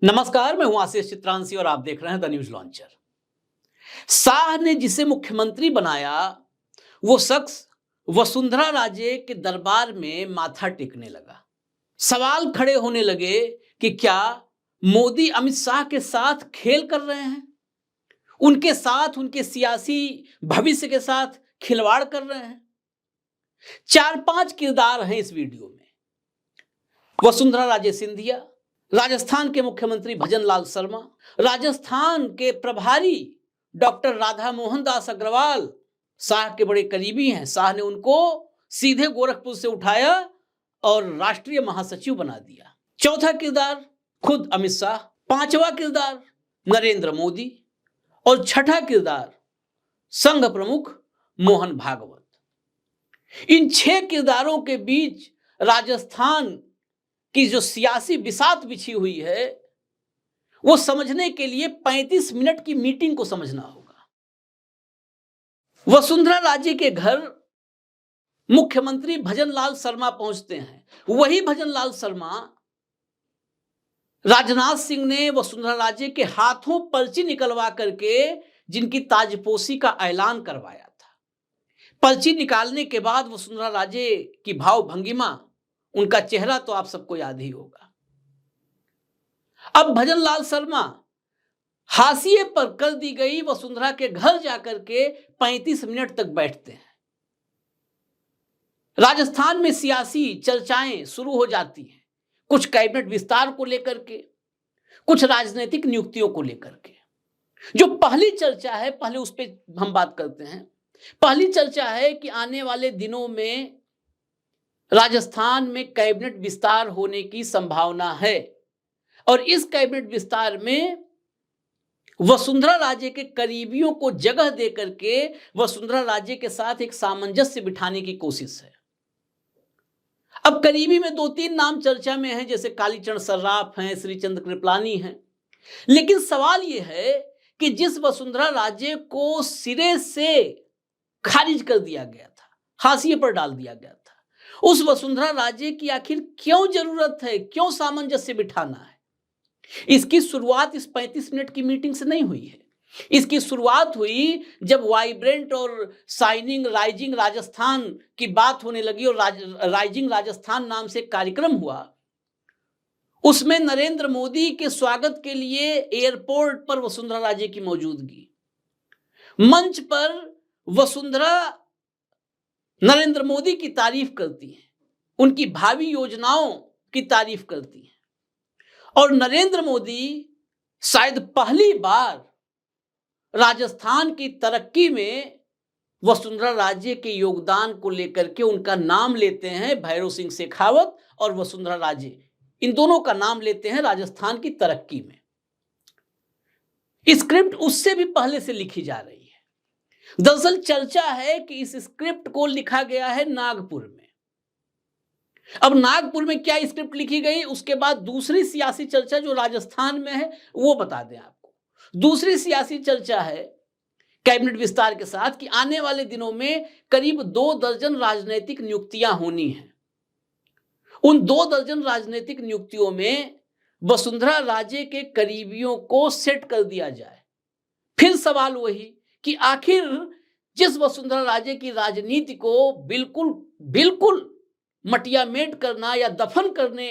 नमस्कार, मैं हूं आशीष चित्रांशी और आप देख रहे हैं द न्यूज लॉन्चर। शाह ने जिसे मुख्यमंत्री बनाया वो शख्स वसुंधरा राजे के दरबार में माथा टेकने लगा। सवाल खड़े होने लगे कि क्या मोदी अमित शाह के साथ खेल कर रहे हैं, उनके साथ उनके सियासी भविष्य के साथ खिलवाड़ कर रहे हैं। 4-5 किरदार हैं इस वीडियो में। वसुंधरा राजे सिंधिया, राजस्थान के मुख्यमंत्री भजन लाल शर्मा, राजस्थान के प्रभारी डॉक्टर राधा मोहन दास अग्रवाल शाह के बड़े करीबी हैं। शाह ने उनको सीधे गोरखपुर से उठाया और राष्ट्रीय महासचिव बना दिया। चौथा किरदार खुद अमित शाह, पांचवा किरदार नरेंद्र मोदी और छठा किरदार संघ प्रमुख मोहन भागवत। इन 6 किरदारों के बीच राजस्थान की जो सियासी बिसात बिछी हुई है वो समझने के लिए 35 मिनट की मीटिंग को समझना होगा। वसुंधरा राजे के घर मुख्यमंत्री भजन लाल शर्मा पहुंचते हैं। वही भजन लाल शर्मा राजनाथ सिंह ने वसुंधरा राजे के हाथों पर्ची निकलवा करके जिनकी ताजपोशी का ऐलान करवाया था। पर्ची निकालने के बाद वसुंधरा राजे की भाव भंगिमा, उनका चेहरा तो आप सबको याद ही होगा। अब भजन लाल शर्मा हाशिए पर कर दी गई वसुंधरा के घर जाकर के 35 मिनट तक बैठते हैं। राजस्थान में सियासी चर्चाएं शुरू हो जाती हैं, कुछ कैबिनेट विस्तार को लेकर के, कुछ राजनीतिक नियुक्तियों को लेकर के। जो पहली चर्चा है, पहले उस पर हम बात करते हैं। पहली चर्चा है कि आने वाले दिनों में राजस्थान में कैबिनेट विस्तार होने की संभावना है और इस कैबिनेट विस्तार में वसुंधरा राजे के करीबियों को जगह देकर के वसुंधरा राजे के साथ एक सामंजस्य बिठाने की कोशिश है। अब करीबी में 2-3 नाम चर्चा में हैं, जैसे कालीचरण सर्राफ हैं, श्रीचंद कृपलानी हैं। लेकिन सवाल यह है कि जिस वसुंधरा राजे को सिरे से खारिज कर दिया गया था, हाशिए पर डाल दिया गया था, उस वसुंधरा राजे की आखिर क्यों जरूरत है, क्यों सामंजस्य बिठाना है? इसकी शुरुआत इस 35 मिनट की मीटिंग से नहीं हुई है। इसकी शुरुआत हुई जब वाइब्रेंट और शाइनिंग राइजिंग राजस्थान की बात होने लगी और राइजिंग राजस्थान नाम से कार्यक्रम हुआ। उसमें नरेंद्र मोदी के स्वागत के लिए एयरपोर्ट पर वसुंधरा राजे की मौजूदगी, मंच पर वसुंधरा नरेंद्र मोदी की तारीफ करती है, उनकी भावी योजनाओं की तारीफ करती है और नरेंद्र मोदी शायद पहली बार राजस्थान की तरक्की में वसुंधरा राजे के योगदान को लेकर के उनका नाम लेते हैं। भैरव सिंह शेखावत और वसुंधरा राजे, इन दोनों का नाम लेते हैं राजस्थान की तरक्की में। स्क्रिप्ट उससे भी पहले से लिखी जा रही है। दरअसल चर्चा है कि इस स्क्रिप्ट को लिखा गया है नागपुर में। अब नागपुर में क्या स्क्रिप्ट लिखी गई, उसके बाद दूसरी सियासी चर्चा जो राजस्थान में है वो बता दें आपको। दूसरी सियासी चर्चा है कैबिनेट विस्तार के साथ कि आने वाले दिनों में करीब 2 दर्जन राजनीतिक नियुक्तियां होनी हैं। उन 2 दर्जन राजनीतिक नियुक्तियों में वसुंधरा राजे के करीबियों को सेट कर दिया जाए। फिर सवाल वही कि आखिर जिस वसुंधरा राजे की राजनीति को बिल्कुल मटियामेट करना या दफन करने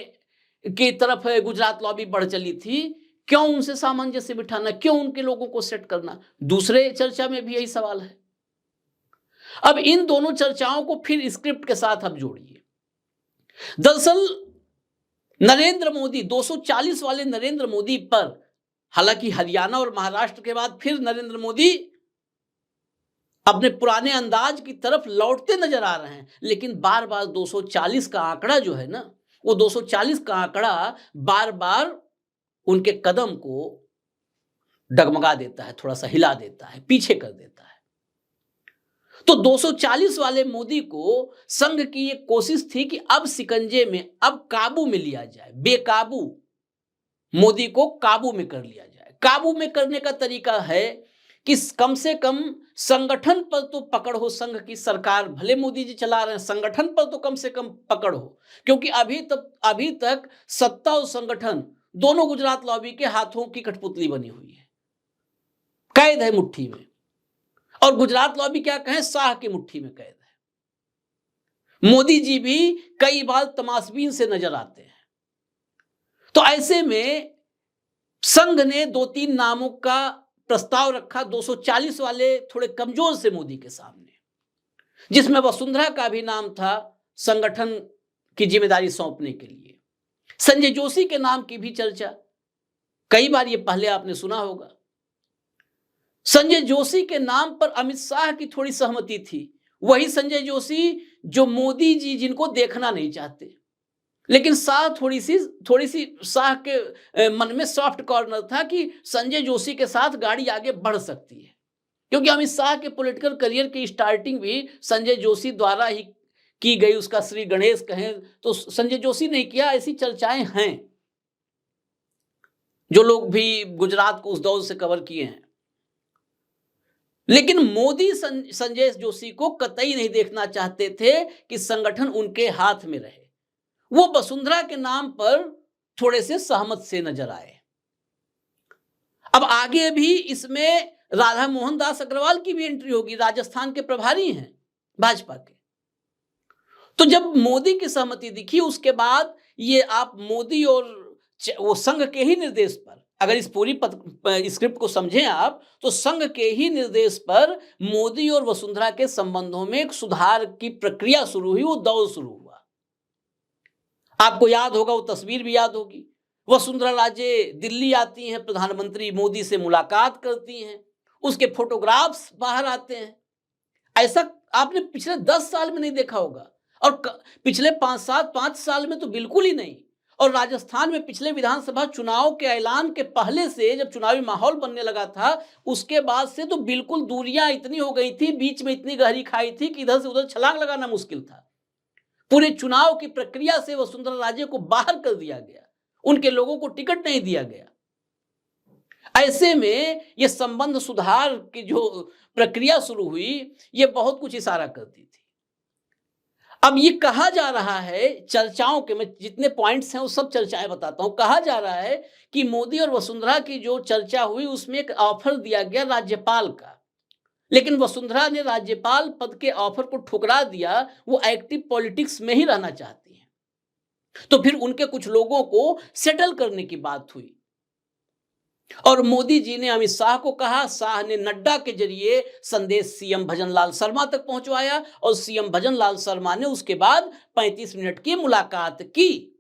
की तरफ गुजरात लॉबी बढ़ चली थी, क्यों उनसे सामंजस्य बिठाना, क्यों उनके लोगों को सेट करना? दूसरे चर्चा में भी यही सवाल है। अब इन दोनों चर्चाओं को फिर स्क्रिप्ट के साथ अब जोड़िए। दरअसल नरेंद्र मोदी 240 वाले नरेंद्र मोदी पर, हालांकि हरियाणा और महाराष्ट्र के बाद फिर नरेंद्र मोदी अपने पुराने अंदाज की तरफ लौटते नजर आ रहे हैं, लेकिन बार बार 240 का आंकड़ा जो है ना, वो 240 का आंकड़ा बार बार उनके कदम को डगमगा देता है, थोड़ा सा हिला देता है, पीछे कर देता है। तो 240 वाले मोदी को संघ की एक कोशिश थी कि अब शिकंजे में, अब काबू में लिया जाए, बेकाबू मोदी को काबू में कर लिया जाए। काबू में करने का तरीका है कि कम से कम संगठन पर तो पकड़ हो। संघ की सरकार भले मोदी जी चला रहे हैं, संगठन पर तो कम से कम पकड़ हो, क्योंकि अभी तक सत्ता और संगठन दोनों गुजरात लॉबी के हाथों की कठपुतली बनी हुई है, कैद है मुट्ठी में। और गुजरात लॉबी क्या कहें, शाह की मुट्ठी में कैद है। मोदी जी भी कई बार तमाशबीन से नजर आते हैं। तो ऐसे में संघ ने 2-3 नामों का प्रस्ताव रखा, 240 वाले थोड़े कमजोर से मोदी के सामने, जिसमें वसुंधरा का भी नाम था संगठन की जिम्मेदारी सौंपने के लिए। संजय जोशी के नाम की भी चर्चा, कई बार ये पहले आपने सुना होगा। संजय जोशी के नाम पर अमित शाह की थोड़ी सहमति थी। वही संजय जोशी जो मोदी जी जिनको देखना नहीं चाहते, लेकिन शाह थोड़ी सी शाह के मन में सॉफ्ट कॉर्नर था कि संजय जोशी के साथ गाड़ी आगे बढ़ सकती है, क्योंकि अमित शाह के पॉलिटिकल करियर की स्टार्टिंग भी संजय जोशी द्वारा ही की गई। उसका श्री गणेश कहें तो संजय जोशी ने किया, ऐसी चर्चाएं हैं। जो लोग भी गुजरात को उस दौर से कवर किए हैं, लेकिन मोदी संजय जोशी को कतई नहीं देखना चाहते थे कि संगठन उनके हाथ में रहे। वो वसुंधरा के नाम पर थोड़े से सहमत से नजर आए। अब आगे भी इसमें राधा मोहन दास अग्रवाल की भी एंट्री होगी, राजस्थान के प्रभारी हैं भाजपा के। तो जब मोदी की सहमति दिखी, उसके बाद ये आप मोदी और वो संघ के ही निर्देश पर, अगर इस पूरी स्क्रिप्ट को समझें आप, तो संघ के ही निर्देश पर मोदी और वसुंधरा के संबंधों में एक सुधार की प्रक्रिया शुरू हुई, वो दौर शुरू हुआ। आपको याद होगा, वो तस्वीर भी याद होगी, वसुंधरा राजे दिल्ली आती हैं, प्रधानमंत्री मोदी से मुलाकात करती हैं, उसके फोटोग्राफ्स बाहर आते हैं। ऐसा आपने पिछले 10 साल में नहीं देखा होगा, और पिछले 5 साल में तो बिल्कुल ही नहीं। और राजस्थान में पिछले विधानसभा चुनाव के ऐलान के पहले से, जब चुनावी माहौल बनने लगा था, उसके बाद से तो बिल्कुल दूरियां इतनी हो गई थी, बीच में इतनी गहरी खाई थी कि इधर से उधर छलांग लगाना मुश्किल था। पूरे चुनाव की प्रक्रिया से वसुंधरा राजे को बाहर कर दिया गया, उनके लोगों को टिकट नहीं दिया गया। ऐसे में ये संबंध सुधार की जो प्रक्रिया शुरू हुई, ये बहुत कुछ इशारा करती थी। अब ये कहा जा रहा है, चर्चाओं के, मैं जितने पॉइंट्स हैं वो सब चर्चाएं बताता हूं। कहा जा रहा है कि मोदी और वसुंधरा की जो चर्चा हुई, उसमें एक ऑफर दिया गया राज्यपाल का, लेकिन वसुंधरा ने राज्यपाल पद के ऑफर को ठुकरा दिया। वो एक्टिव पॉलिटिक्स में ही रहना चाहती हैं। तो फिर उनके कुछ लोगों को सेटल करने की बात हुई, और मोदी जी ने अमित शाह को कहा। शाह ने नड्डा के जरिए संदेश सीएम भजनलाल शर्मा तक पहुंचवाया, और सीएम भजनलाल शर्मा ने उसके बाद 35 मिनट की मुलाकात की।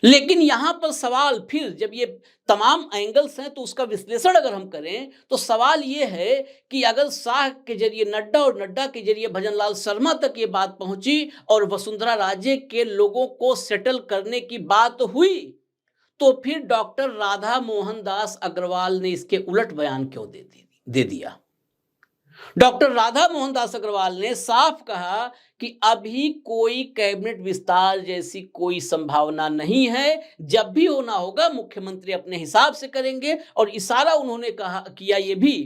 लेकिन यहां पर सवाल, फिर जब ये तमाम एंगल्स हैं तो उसका विश्लेषण अगर हम करें, तो सवाल ये है कि अगर शाह के जरिए नड्डा और नड्डा के जरिए भजनलाल शर्मा तक ये बात पहुंची और वसुंधरा राजे के लोगों को सेटल करने की बात हुई, तो फिर डॉक्टर राधा मोहन दास अग्रवाल ने इसके उलट बयान क्यों दे दिया? डॉक्टर राधा मोहन दास अग्रवाल ने साफ कहा कि अभी कोई कैबिनेट विस्तार जैसी कोई संभावना नहीं है। जब भी होना होगा मुख्यमंत्री अपने हिसाब से करेंगे, और इशारा उन्होंने किया ये भी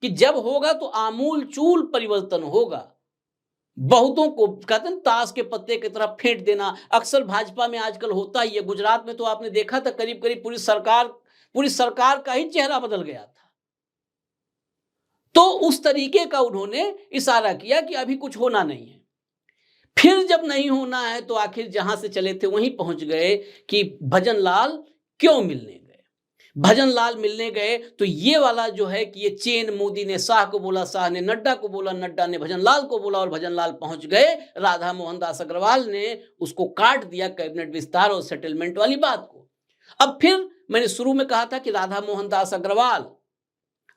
कि जब होगा तो आमूल चूल परिवर्तन होगा। बहुतों को कहते हैं ताश के पत्ते की तरह फेंट देना, अक्सर भाजपा में आजकल होता ही है। गुजरात में तो आपने देखा था, करीब करीब पूरी सरकार का ही चेहरा बदल गया था। तो उस तरीके का उन्होंने इशारा किया कि अभी कुछ होना नहीं है। फिर जब नहीं होना है तो आखिर जहां से चले थे वहीं पहुंच गए कि भजनलाल क्यों मिलने गए। भजनलाल मिलने गए तो ये वाला जो है कि ये चेन, मोदी ने शाह को बोला, शाह ने नड्डा को बोला, नड्डा ने भजनलाल को बोला, और भजनलाल पहुंच गए। राधा मोहन दास अग्रवाल ने उसको काट दिया, कैबिनेट विस्तार और सेटलमेंट वाली बात को। अब फिर मैंने शुरू में कहा था कि राधा मोहन दास अग्रवाल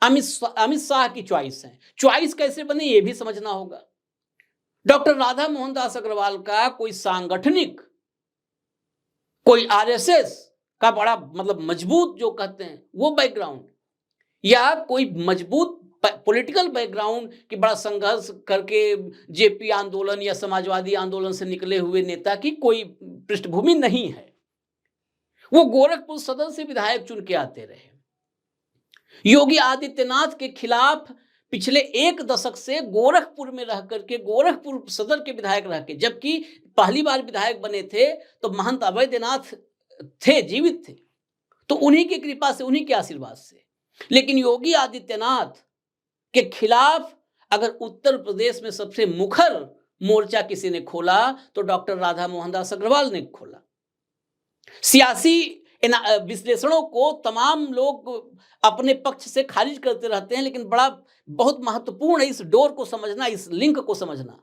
अमित शाह की चॉइस है। चॉइस कैसे बने ये भी समझना होगा। डॉक्टर राधा मोहन दास अग्रवाल का कोई सांगठनिक, कोई आरएसएस का बड़ा मतलब मजबूत जो कहते हैं वो बैकग्राउंड, या कोई मजबूत पॉलिटिकल बैकग्राउंड कि बड़ा संघर्ष करके जेपी आंदोलन या समाजवादी आंदोलन से निकले हुए नेता की कोई पृष्ठभूमि नहीं है। वो गोरखपुर सदन से विधायक चुन के आते रहे। योगी आदित्यनाथ के खिलाफ पिछले 1 दशक से गोरखपुर में रह करके, गोरखपुर सदर के विधायक रह के, जबकि पहली बार विधायक बने थे तो महंत अवैधनाथ थे, जीवित थे, तो उन्हीं की कृपा से, उन्हीं के आशीर्वाद से। लेकिन योगी आदित्यनाथ के खिलाफ अगर उत्तर प्रदेश में सबसे मुखर मोर्चा किसी ने खोला तो डॉक्टर राधा मोहन दास अग्रवाल ने खोला। सियासी विश्लेषणों को तमाम लोग अपने पक्ष से खारिज करते रहते हैं, लेकिन बहुत महत्वपूर्ण है इस डोर को समझना, इस लिंक को समझना।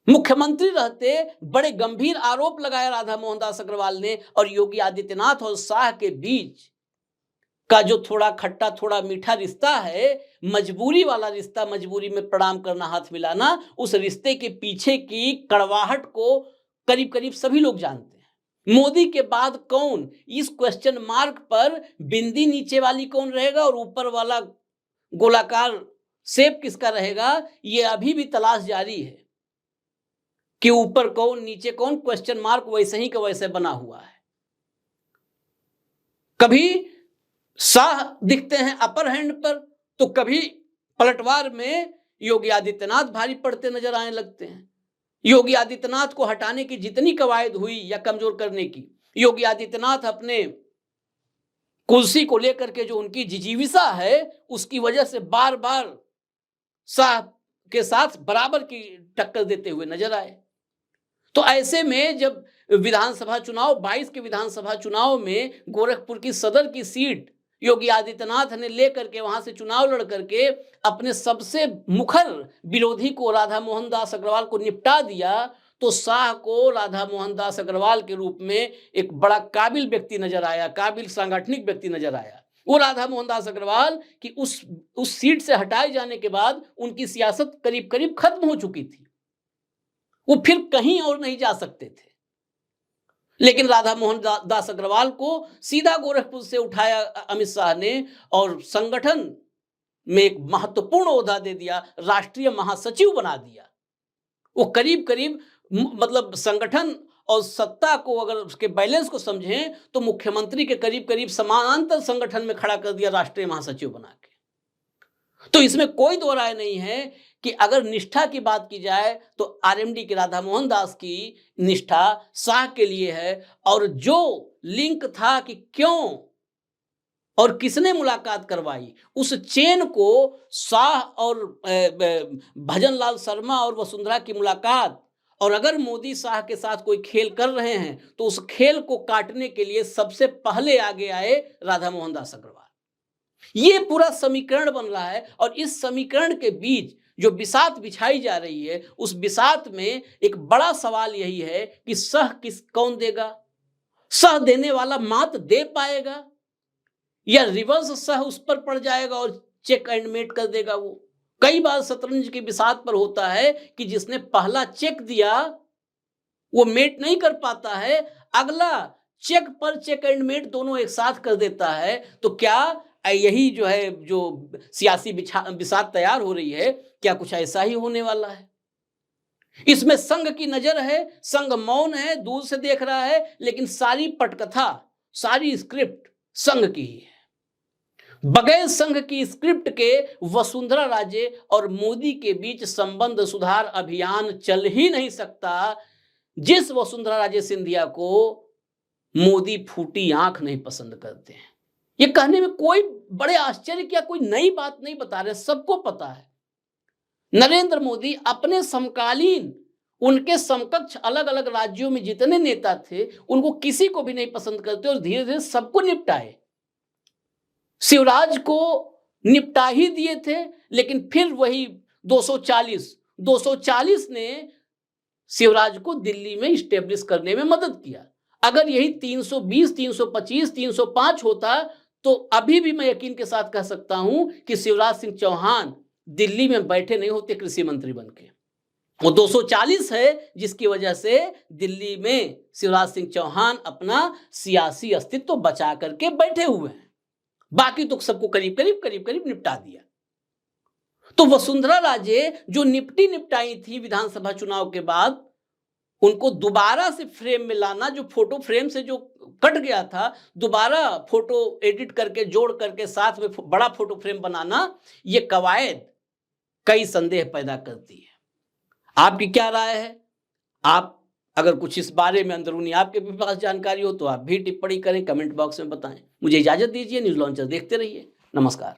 मुख्यमंत्री रहते बड़े गंभीर आरोप लगाया राधा मोहन दास अग्रवाल ने, और योगी आदित्यनाथ और शाह के बीच का जो थोड़ा खट्टा थोड़ा मीठा रिश्ता है, मजबूरी वाला रिश्ता, मजबूरी में प्रणाम करना, हाथ मिलाना, उस रिश्ते के पीछे की कड़वाहट को करीब करीब सभी लोग जानते हैं। मोदी के बाद कौन, इस क्वेश्चन मार्क पर बिंदी नीचे वाली कौन रहेगा और ऊपर वाला गोलाकार शेप किसका रहेगा, ये अभी भी तलाश जारी है कि ऊपर कौन नीचे कौन, क्वेश्चन मार्क वैसे ही का वैसे बना हुआ है। कभी शाह दिखते हैं अपर हैंड पर, तो कभी पलटवार में योगी आदित्यनाथ भारी पड़ते नजर आने लगते हैं। योगी आदित्यनाथ को हटाने की जितनी कवायद हुई या कमजोर करने की, योगी आदित्यनाथ अपने कुर्सी को लेकर के जो उनकी जिजीविसा है, उसकी वजह से बार बार शाह के साथ बराबर की टक्कर देते हुए नजर आए। तो ऐसे में जब विधानसभा चुनाव 22 के विधानसभा चुनाव में गोरखपुर की सदर की सीट योगी आदित्यनाथ ने लेकर के वहां से चुनाव लड़ करके अपने सबसे मुखर विरोधी को, राधा मोहन दास अग्रवाल को निपटा दिया, तो शाह को राधा मोहन दास अग्रवाल के रूप में एक बड़ा काबिल व्यक्ति नजर आया, काबिल सांगठनिक व्यक्ति नजर आया। वो राधा मोहन दास अग्रवाल की उस सीट से हटाए जाने के बाद उनकी सियासत करीब करीब खत्म हो चुकी थी, वो फिर कहीं और नहीं जा सकते थे। लेकिन राधा मोहन दास अग्रवाल को सीधा गोरखपुर से उठाया अमित शाह ने और संगठन में एक महत्वपूर्ण ओहदा दे दिया, राष्ट्रीय महासचिव बना दिया। वो करीब करीब मतलब संगठन और सत्ता को अगर उसके बैलेंस को समझें तो मुख्यमंत्री के करीब करीब समानांतर संगठन में खड़ा कर दिया राष्ट्रीय महासचिव बना के। तो इसमें कोई दो राय नहीं है कि अगर निष्ठा की बात की जाए तो आरएमडी के राधा मोहन दास की निष्ठा शाह के लिए है, और जो लिंक था कि क्यों और किसने मुलाकात करवाई, उस चेन को शाह और भजनलाल शर्मा और वसुंधरा की मुलाकात, और अगर मोदी शाह के साथ कोई खेल कर रहे हैं तो उस खेल को काटने के लिए सबसे पहले आगे आए राधा मोहन दास अग्रवाल। ये पूरा समीकरण बन रहा है, और इस समीकरण के बीच जो बिसात बिछाई जा रही है, उस बिसात में एक बड़ा सवाल यही है कि सह कौन देगा, सह देने वाला मात दे पाएगा या रिवर्स सह उस पर पड़ जाएगा और चेक एंड मेट कर देगा। वो कई बार शतरंज की बिसात पर होता है कि जिसने पहला चेक दिया वो मेट नहीं कर पाता है, अगला चेक पर चेक एंड मेट दोनों एक साथ कर देता है। तो क्या यही जो है, जो सियासी बिसात तैयार हो रही है, क्या कुछ ऐसा ही होने वाला है? इसमें संघ की नजर है, संघ मौन है, दूर से देख रहा है, लेकिन सारी पटकथा, सारी स्क्रिप्ट संघ की ही है। बगैर संघ की स्क्रिप्ट के वसुंधरा राजे और मोदी के बीच संबंध सुधार अभियान चल ही नहीं सकता, जिस वसुंधरा राजे सिंधिया को मोदी फूटी आंख नहीं पसंद करते हैं। ये कहने में कोई बड़े आश्चर्य क्या, कोई नई बात नहीं बता रहे, सबको पता है। नरेंद्र मोदी अपने समकालीन, उनके समकक्ष अलग अलग राज्यों में जितने नेता थे, उनको किसी को भी नहीं पसंद करते और धीरे धीरे सबको निपटाए। शिवराज को निपटा ही दिए थे, लेकिन फिर वही 240 ने शिवराज को दिल्ली में स्टेब्लिश करने में मदद किया। अगर यही 320, 325, 305 होता तो अभी भी मैं यकीन के साथ कह सकता हूं कि शिवराज सिंह चौहान दिल्ली में बैठे नहीं होते कृषि मंत्री बनके। वो 240 है जिसकी वजह से दिल्ली में शिवराज सिंह चौहान अपना सियासी अस्तित्व बचा करके बैठे हुए हैं, बाकी तो सबको करीब करीब निपटा दिया। तो वसुंधरा राजे जो निपटाई थी विधानसभा चुनाव के बाद, उनको दोबारा से फ्रेम में लाना, जो फोटो फ्रेम से जो कट गया था, दोबारा फोटो एडिट करके जोड़ करके साथ में बड़ा फोटो फ्रेम बनाना, ये कवायद कई संदेह पैदा करती है। आपकी क्या राय है? आप अगर कुछ इस बारे में अंदरूनी आपके भी पास जानकारी हो तो आप भी टिप्पणी करें, कमेंट बॉक्स में बताएं। मुझे इजाजत दीजिए, न्यूज लॉन्चर देखते रहिए। नमस्कार।